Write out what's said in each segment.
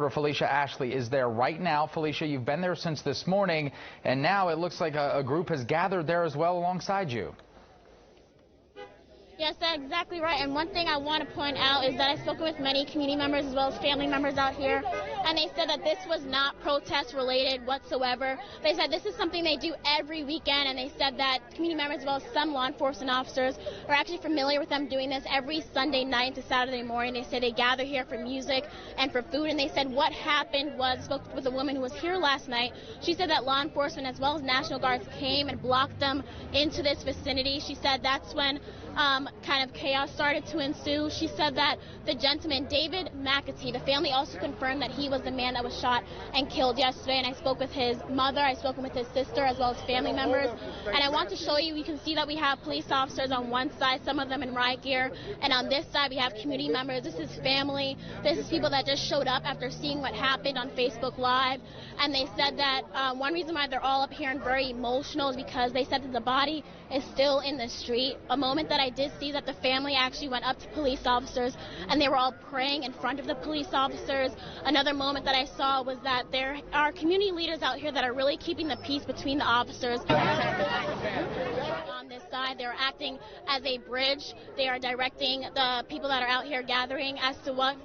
reporter Phylicia Ashley is there right now. Phylicia, you've been there since this morning, and now it looks like a group has gathered there as well alongside you. Yes, that's exactly right. And one thing I want to point out is that I've spoken with many community members as well as family members out here, and they said that this was not protest related whatsoever. They said this is something they do every weekend, and they said that community members as well as some law enforcement officers are actually familiar with them doing this every Sunday night to Saturday morning. They said they gather here for music and for food, and they said what happened was, I spoke with a woman who was here last night. She said that law enforcement as well as National Guards came and blocked them into this vicinity. She said that's when kind of chaos started to ensue. She said that the gentleman, David McAtee, the family also confirmed that he was the man that was shot and killed yesterday, and I spoke with his mother, I spoke with his sister, as well as family members, and I want to show you, you can see that we have police officers on one side, some of them in riot gear, and on this side we have community members. This is family, this is people that just showed up after seeing what happened on Facebook Live, and they said that one reason why they're all up here and very emotional is because they said that the body is still in the street. A moment that I did see that the family actually went up to police officers and they were all praying in front of the police officers. Another moment that I saw was that there are community leaders out here that are really keeping the peace between the officers. On this side, they're acting as a bridge. They are directing the people that are out here gathering as to what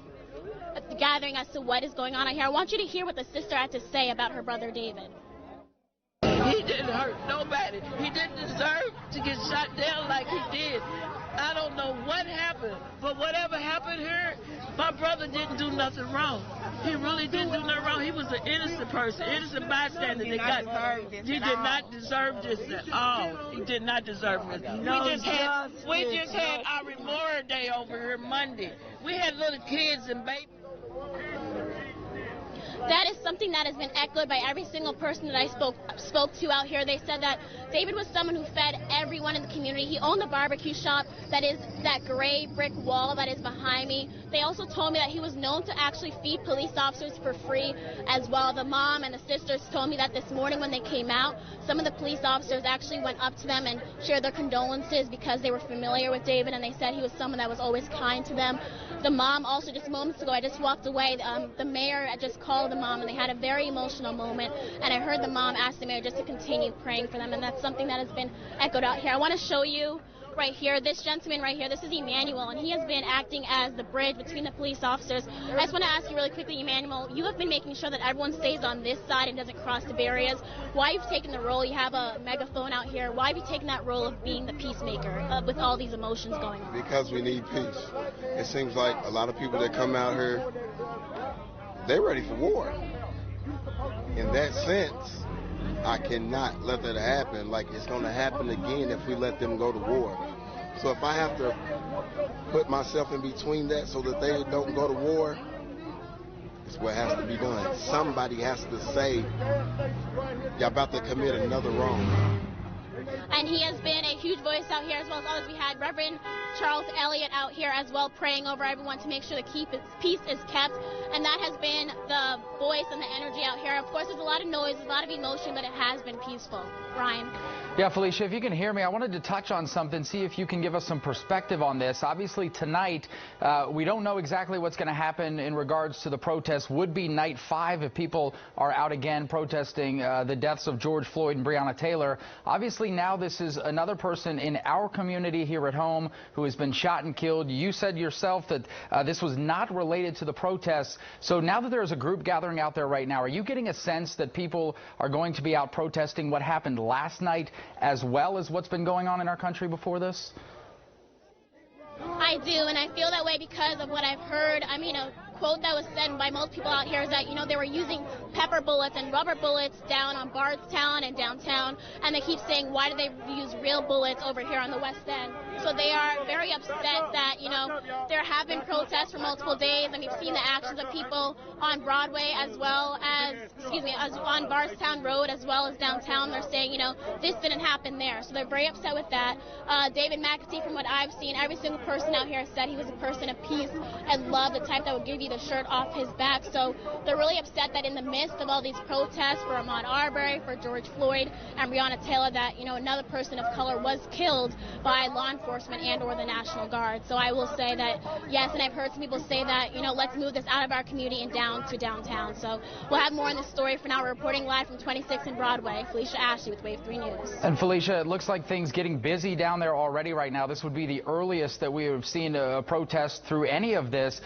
is going on out here. I want you to hear what the sister had to say about her brother David. He didn't hurt nobody. He didn't deserve to get shot down like he did. I don't know what happened, but whatever happened here, my brother didn't do nothing wrong. He really didn't do nothing wrong. He was an innocent person, innocent bystander. He did not deserve this at all. He did not deserve it. We just had our Memorial Day over here Monday. We had little kids and babies. That is something that has been echoed by every single person that I spoke to out here. They said that David was someone who fed everyone in the community. He owned a barbecue shop that is that gray brick wall that is behind me. They also told me that he was known to actually feed police officers for free as well. The mom and the sisters told me that this morning when they came out, some of the police officers actually went up to them and shared their condolences because they were familiar with David, and they said he was someone that was always kind to them. The mom also, just moments ago, I just walked away, the mayor just called the mom and they had a very emotional moment, and I heard the mom ask the mayor just to continue praying for them, and that's something that has been echoed out here. I want to show you right here, this gentleman right here, this is Emmanuel, and he has been acting as the bridge between the police officers. I just want to ask you really quickly, Emmanuel, you have been making sure that everyone stays on this side and doesn't cross the barriers. Why have you taken the role? You have a megaphone out here. Why have you taken that role of being the peacemaker with all these emotions going on? Because we need peace. It seems like a lot of people that come out here, they're ready for war. In that sense, I cannot let that happen. Like, it's going to happen again if we let them go to war. So if I have to put myself in between that so that they don't go to war, it's what has to be done. Somebody has to say, y'all about to commit another wrong. And he has been a huge voice out here, as well as others. We had Reverend Charles Elliott out here as well, praying over everyone to make sure the peace is kept. And that has been the voice and the energy out here. Of course, there's a lot of noise, a lot of emotion, but it has been peaceful. Ryan? Yeah, Phylicia, if you can hear me, I wanted to touch on something, see if you can give us some perspective on this. Obviously, tonight, we don't know exactly what's going to happen in regards to the protest. Would be night 5 if people are out again protesting the deaths of George Floyd and Breonna Taylor. Obviously, now this is another person in our community here at home who has been shot and killed. You said yourself that this was not related to the protests. So now that there's a group gathering out there right now, are you getting a sense that people are going to be out protesting what happened last night as well as what's been going on in our country before this? I do, and I feel that way because of what I've heard. I mean, a quote that was said by most people out here is that, you know, they were using pepper bullets and rubber bullets down on Bardstown and downtown, and they keep saying, why do they use real bullets over here on the West End? So they are very upset that, you know, there have been protests for multiple days, and we've seen the actions of people on Broadway as well as, as on Bardstown Road as well as downtown. They're saying, you know, this didn't happen there. So they're very upset with that. David McAtee, from what I've seen, every single person out here said he was a person of peace and love, the type that would give you the shirt off his back. So they're really upset that in the midst midst of all these protests for Ahmaud Arbery, for George Floyd, and Breonna Taylor, that, you know, another person of color was killed by law enforcement and or the National Guard. So I will say that, yes, and I've heard some people say that, you know, let's move this out of our community and down to downtown. So we'll have more on this story. For now, we're reporting live from 26 and Broadway. Phylicia Ashley with Wave 3 News. And Phylicia, it looks like things getting busy down there already right now. This would be the earliest that we have seen a protest through any of this.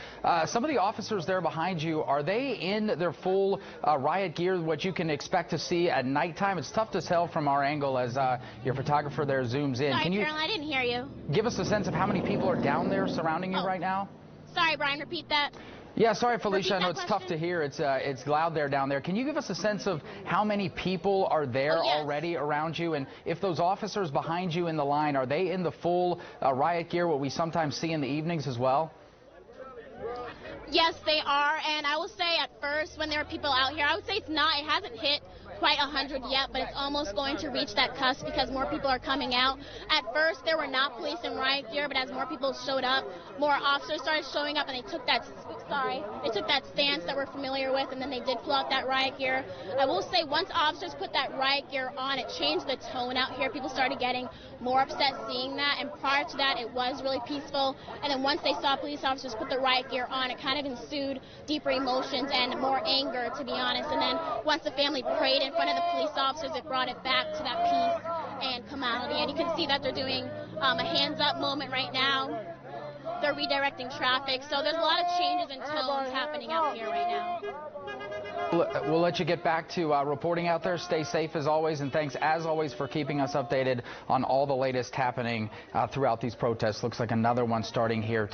Some of the officers there behind you, are they in their full riot gear, what you can expect to see at nighttime? It's tough to tell from our angle as your photographer there zooms in. Sorry, Can you Carolyn, I didn't hear you. give us a sense of how many people are down there surrounding you right now? Sorry, Brian, repeat that. Yeah, sorry, Phylicia. Repeat I know that it's question. tough to hear. It's loud there down there. Can you give us a sense of how many people are there already around you? And if those officers behind you in the line, are they in the full riot gear, what we sometimes see in the evenings as well? Yes, they are. And I will say at first when there are people out here, I would say it hasn't hit quite 100 yet, but it's almost going to reach that cusp because more people are coming out. At first, there were not police in riot gear, but as more people showed up, more officers started showing up, and they took that stance that we're familiar with, and then they did pull out that riot gear. I will say once officers put that riot gear on, it changed the tone out here. People started getting more upset seeing that, and prior to that, it was really peaceful. And then once they saw police officers put the riot gear on, it kind of ensued deeper emotions and more anger, to be honest. And then once the family prayed in front of the police officers, it brought it back to that peace and calamity. And you can see that they're doing a hands-up moment right now. They're redirecting traffic. So there's a lot of changes and tones happening out here right now. We'll let you get back to reporting out there. Stay safe as always, and thanks as always for keeping us updated on all the latest happening throughout these protests. Looks like another one starting here